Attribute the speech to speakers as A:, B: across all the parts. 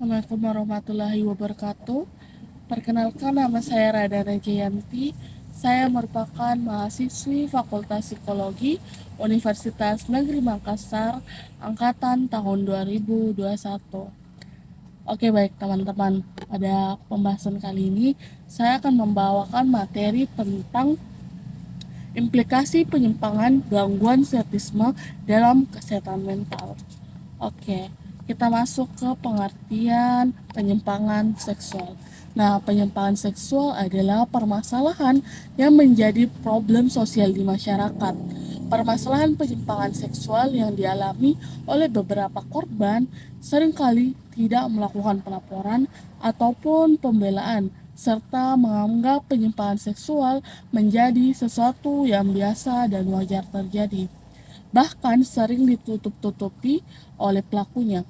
A: Assalamualaikum warahmatullahi wabarakatuh. Perkenalkan, nama saya Radana Jayanti. Saya merupakan mahasiswi Fakultas Psikologi Universitas Negeri Makassar angkatan tahun 2021. Oke, baik teman-teman. Pada pembahasan kali ini saya akan membawakan materi tentang implikasi penyimpangan gangguan psikisme dalam kesehatan mental. Oke, kita masuk ke pengertian penyimpangan seksual. Nah, penyimpangan seksual adalah permasalahan yang menjadi problem sosial di masyarakat. Permasalahan penyimpangan seksual yang dialami oleh beberapa korban seringkali tidak melakukan pelaporan ataupun pembelaan, serta menganggap penyimpangan seksual menjadi sesuatu yang biasa dan wajar terjadi, bahkan sering ditutup-tutupi oleh pelakunya.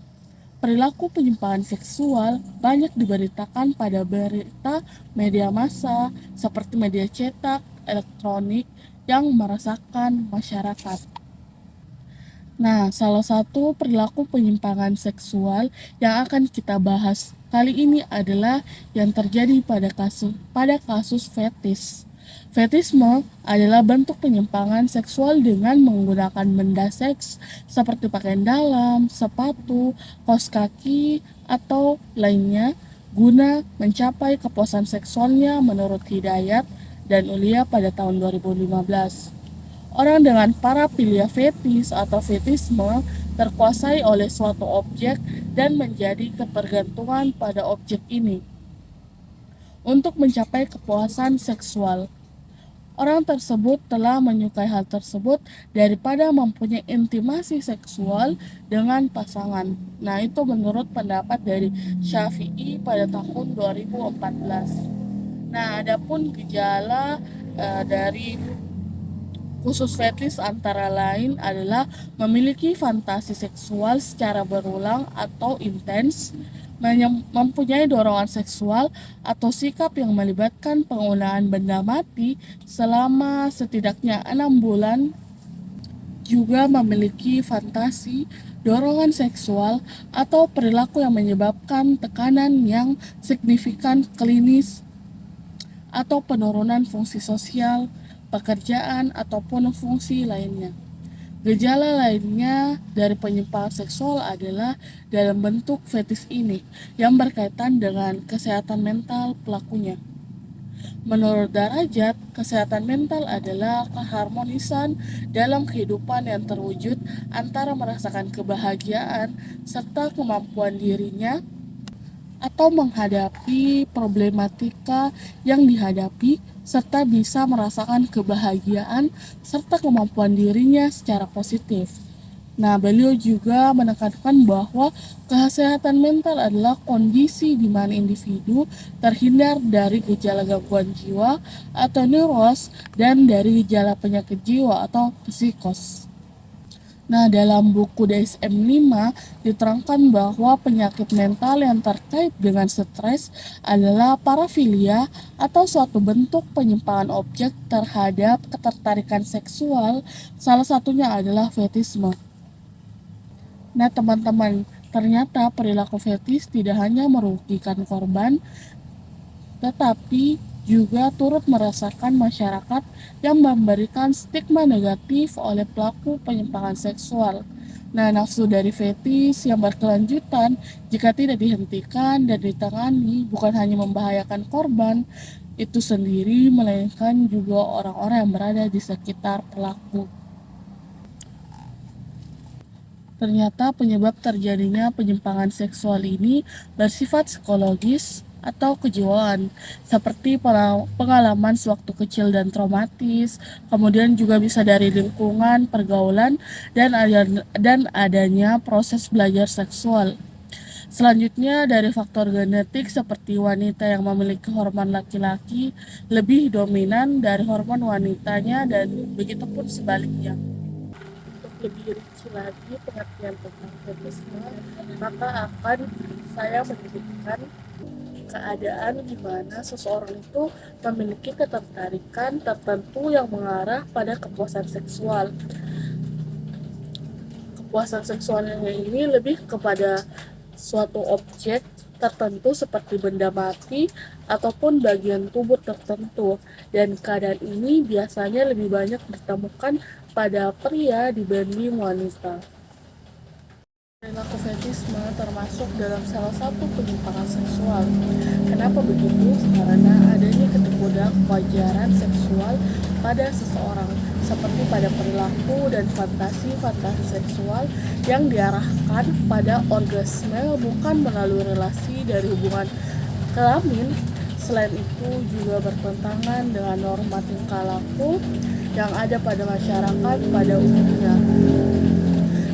A: Perilaku penyimpangan seksual banyak diberitakan pada berita media massa seperti media cetak, elektronik yang meresahkan masyarakat. Nah, salah satu perilaku penyimpangan seksual yang akan kita bahas kali ini adalah yang terjadi pada kasus fetis. Fetisme adalah bentuk penyimpangan seksual dengan menggunakan benda seks seperti pakaian dalam, sepatu, kaos kaki, atau lainnya guna mencapai kepuasan seksualnya menurut Hidayat dan Ulia pada tahun 2015. Orang dengan parafilia fetis atau fetisme terkuasai oleh suatu objek dan menjadi ketergantungan pada objek ini untuk mencapai kepuasan seksual. Orang tersebut telah menyukai hal tersebut daripada mempunyai intimasi seksual dengan pasangan. Nah, itu menurut pendapat dari Syafi'i pada tahun 2014. Nah, adapun gejala dari khusus fetis antara lain adalah memiliki fantasi seksual secara berulang atau intens, mempunyai dorongan seksual atau sikap yang melibatkan penggunaan benda mati selama setidaknya 6 bulan, juga memiliki fantasi, dorongan seksual, atau perilaku yang menyebabkan tekanan yang signifikan klinis atau penurunan fungsi sosial, pekerjaan, ataupun fungsi lainnya. Gejala lainnya dari penyimpangan seksual adalah dalam bentuk fetis ini yang berkaitan dengan kesehatan mental pelakunya. Menurut Darajat, kesehatan mental adalah keharmonisan dalam kehidupan yang terwujud antara merasakan kebahagiaan serta kemampuan dirinya atau menghadapi problematika yang dihadapi, serta bisa merasakan kebahagiaan serta kemampuan dirinya secara positif. Nah, beliau juga menekankan bahwa kesehatan mental adalah kondisi di mana individu terhindar dari gejala gangguan jiwa atau neuros dan dari gejala penyakit jiwa atau psikos. Nah, dalam buku DSM-5 diterangkan bahwa penyakit mental yang terkait dengan stres adalah parafilia atau suatu bentuk penyimpangan objek terhadap ketertarikan seksual, salah satunya adalah fetisme. Nah, teman-teman, ternyata perilaku fetis tidak hanya merugikan korban, tetapi juga turut merasakan masyarakat yang memberikan stigma negatif oleh pelaku penyimpangan seksual. Nah, nafsu dari fetis yang berkelanjutan jika tidak dihentikan dan ditangani bukan hanya membahayakan korban itu sendiri, melainkan juga orang-orang yang berada di sekitar pelaku. Ternyata penyebab terjadinya penyimpangan seksual ini bersifat psikologis atau kejiwaan, seperti pengalaman sewaktu kecil dan traumatis, kemudian juga bisa dari lingkungan, pergaulan, dan adanya proses belajar seksual. Selanjutnya dari faktor genetik seperti wanita yang memiliki hormon laki-laki lebih dominan dari hormon wanitanya dan begitu pun sebaliknya. Untuk lebih rinci lagi pengertian tentang fetisme, maka akan saya menyebutkan keadaan di mana seseorang itu memiliki ketertarikan tertentu yang mengarah pada kepuasan seksual. Kepuasan seksualnya ini lebih kepada suatu objek tertentu seperti benda mati ataupun bagian tubuh tertentu, dan keadaan ini biasanya lebih banyak ditemukan pada pria dibanding wanita. Perilaku fetisme termasuk dalam salah satu penyimpangan seksual. Kenapa begitu? Karena adanya ketidakwajaran seksual pada seseorang, seperti pada perilaku dan fantasi-fantasi seksual yang diarahkan pada orgasme bukan melalui relasi dari hubungan kelamin. Selain itu juga bertentangan dengan norma tingkah laku yang ada pada masyarakat pada umumnya.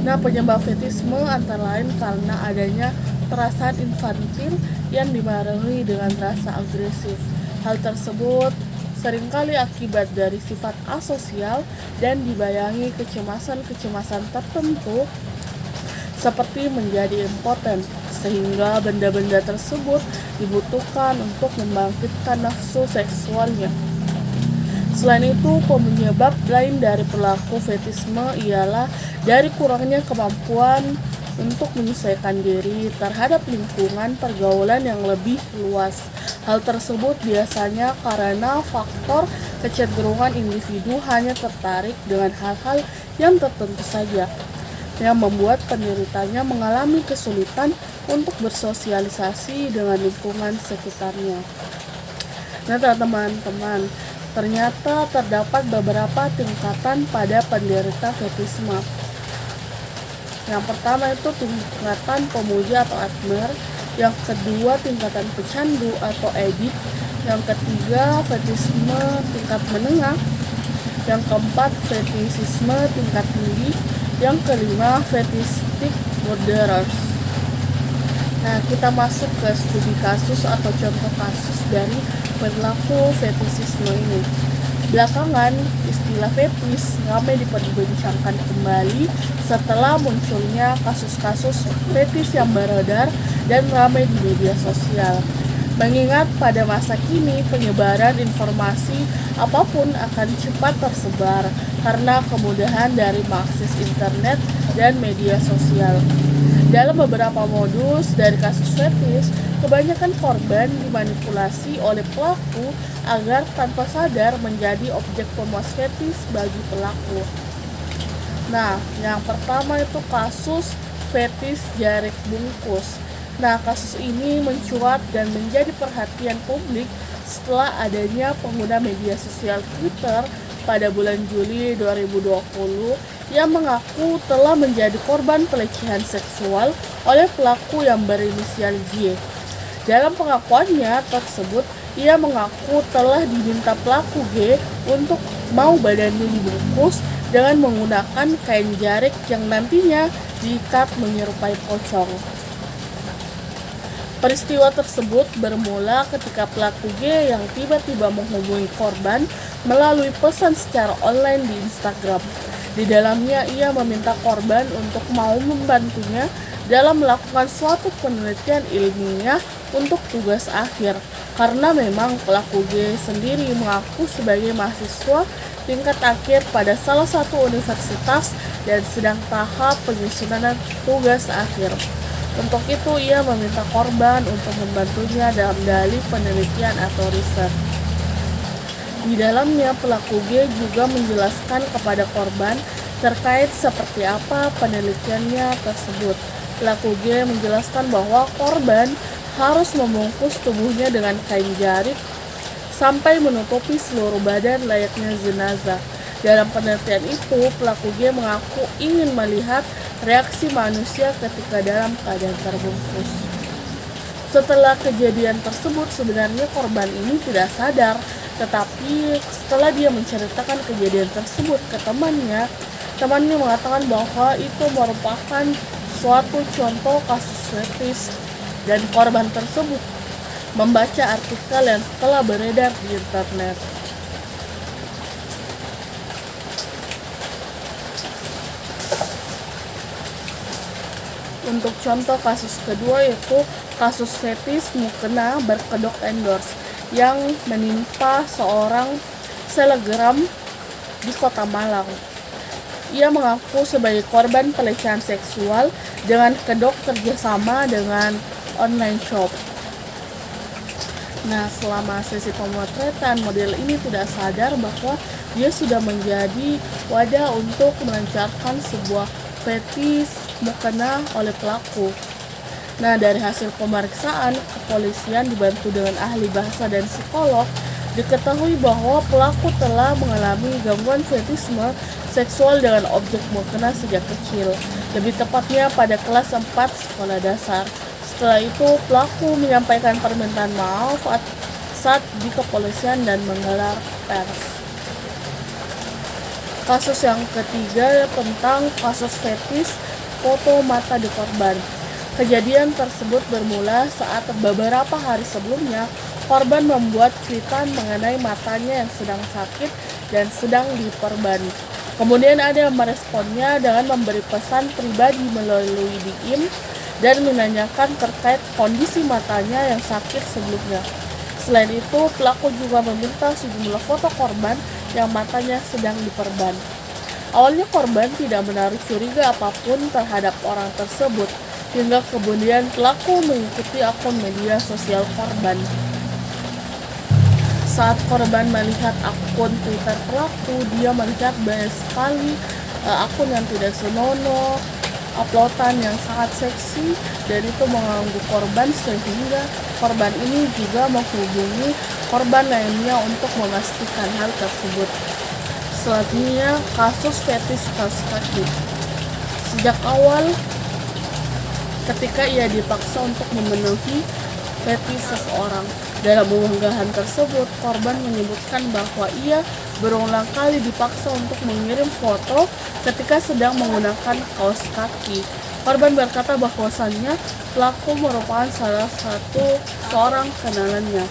A: Nah, penyebab fetisme antara lain karena adanya perasaan infantil yang dibarengi dengan rasa agresif. Hal tersebut seringkali akibat dari sifat asosial dan dibayangi kecemasan-kecemasan tertentu seperti menjadi impoten, sehingga benda-benda tersebut dibutuhkan untuk membangkitkan nafsu seksualnya. Selain itu, penyebab lain dari perilaku fetisme ialah dari kurangnya kemampuan untuk menyesuaikan diri terhadap lingkungan pergaulan yang lebih luas. Hal tersebut biasanya karena faktor kecenderungan individu hanya tertarik dengan hal-hal yang tertentu saja, yang membuat penderitanya mengalami kesulitan untuk bersosialisasi dengan lingkungan sekitarnya. Nah, teman-teman, ternyata terdapat beberapa tingkatan pada penderita fetisme. Yang pertama itu tingkatan pemuja atau admirer, yang kedua tingkatan pecandu atau addict, yang ketiga fetisme tingkat menengah, yang keempat fetisisme tingkat tinggi, yang kelima fetistic moderate. Nah, kita masuk ke studi kasus atau contoh kasus dari perilaku fetisisme ini. Belakangan, istilah fetis ramai diperbincangkan kembali setelah munculnya kasus-kasus fetis yang beredar dan ramai di media sosial. Mengingat pada masa kini penyebaran informasi apapun akan cepat tersebar karena kemudahan dari mengakses internet dan media sosial. Dalam beberapa modus dari kasus fetis, kebanyakan korban dimanipulasi oleh pelaku agar tanpa sadar menjadi objek pemuas fetis bagi pelaku. Nah, yang pertama itu kasus fetis jarik bungkus. Nah, kasus ini mencuat dan menjadi perhatian publik setelah adanya pengguna media sosial Twitter pada bulan Juli 2020 yang mengaku telah menjadi korban pelecehan seksual oleh pelaku yang berinisial J. Dalam pengakuannya tersebut, ia mengaku telah diminta pelaku G untuk mau badannya dibungkus dengan menggunakan kain jarik yang nantinya diikat menyerupai pocong. Peristiwa tersebut bermula ketika pelaku G yang tiba-tiba menghubungi korban melalui pesan secara online di Instagram. Di dalamnya ia meminta korban untuk mau membantunya dalam melakukan suatu penelitian ilmiah untuk tugas akhir, karena memang pelaku G sendiri mengaku sebagai mahasiswa tingkat akhir pada salah satu universitas dan sedang tahap penyusunan tugas akhir. Untuk itu ia meminta korban untuk membantunya dalam dalih penelitian atau riset. Di dalamnya pelaku G juga menjelaskan kepada korban terkait seperti apa penelitiannya tersebut. Pelaku G menjelaskan bahwa korban harus membungkus tubuhnya dengan kain jarik sampai menutupi seluruh badan layaknya jenazah. Dalam penelitian itu, pelaku G mengaku ingin melihat reaksi manusia ketika dalam keadaan terbungkus. Setelah kejadian tersebut, sebenarnya korban ini tidak sadar, tetapi setelah dia menceritakan kejadian tersebut ke temannya mengatakan bahwa itu merupakan suatu contoh kasus fetis, dan korban tersebut membaca artikel yang telah beredar di internet. Untuk contoh kasus kedua yaitu kasus fetis mukena berkedok endorse yang menimpa seorang selebgram di Kota Malang. Ia mengaku sebagai korban pelecehan seksual dengan kedok kerjasama dengan online shop. Nah, selama sesi pemotretan, model ini tidak sadar bahwa dia sudah menjadi wadah untuk melancarkan sebuah fetis mukena oleh pelaku. Nah, dari hasil pemeriksaan, kepolisian dibantu dengan ahli bahasa dan psikolog diketahui bahwa pelaku telah mengalami gangguan fetisme seksual dengan objek mukena sejak kecil, lebih tepatnya pada kelas 4 sekolah dasar. Setelah itu, pelaku menyampaikan permintaan maaf saat di kepolisian dan menggelar pers. Kasus yang ketiga tentang kasus fetis foto mata di korban. Kejadian tersebut bermula saat beberapa hari sebelumnya korban membuat cuitan mengenai matanya yang sedang sakit dan sedang diperban. Kemudian ada yang meresponnya dengan memberi pesan pribadi melalui DM dan menanyakan terkait kondisi matanya yang sakit sebelumnya. Selain itu, pelaku juga meminta sejumlah foto korban yang matanya sedang diperban. Awalnya korban tidak menaruh curiga apapun terhadap orang tersebut, hingga kemudian pelaku mengikuti akun media sosial korban. Saat korban melihat akun Twitter pelaku, dia melihat banyak sekali akun yang tidak senonoh, uploadan yang sangat seksi, dan itu mengganggu korban sehingga korban ini juga menghubungi korban lainnya untuk memastikan hal tersebut. Selanjutnya, kasus fetis kaos kaki. Sejak awal, ketika ia dipaksa untuk memenuhi fetis seseorang, dalam unggahan tersebut, korban menyebutkan bahwa ia berulang kali dipaksa untuk mengirim foto ketika sedang menggunakan kaos kaki. Korban berkata bahwasannya pelaku merupakan salah satu seorang kenalannya.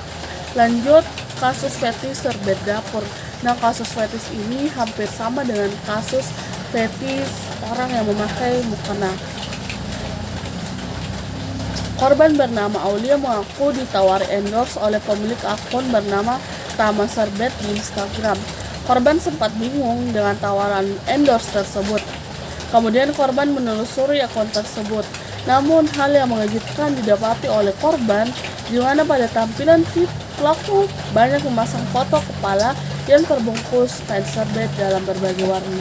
A: Lanjut, kasus fetis serbet dapur. Nah, kasus fetis ini hampir sama dengan kasus fetis orang yang memakai mukena. Korban bernama Aulia mengaku ditawari endorse oleh pemilik akun bernama Tama Serbet di Instagram. Korban sempat bingung dengan tawaran endorse tersebut. Kemudian korban menelusuri akun tersebut. Namun hal yang mengejutkan didapati oleh korban, di mana pada tampilan feed pelaku banyak memasang foto kepala yang terbungkus kain serbet dalam berbagai warna.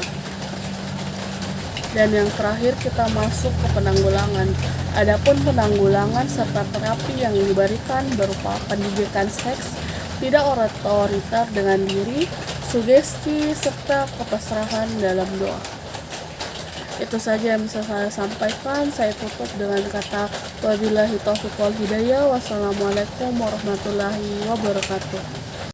A: Dan yang terakhir kita masuk ke penanggulangan. Adapun penanggulangan serta terapi yang diberikan berupa pendidikan seks tidak otoriter dengan diri, sugesti, serta kepasrahan dalam doa. Itu saja yang bisa saya sampaikan. Saya tutup dengan kata wabillahi taufiq wal hidayah. Wassalamualaikum warahmatullahi wabarakatuh.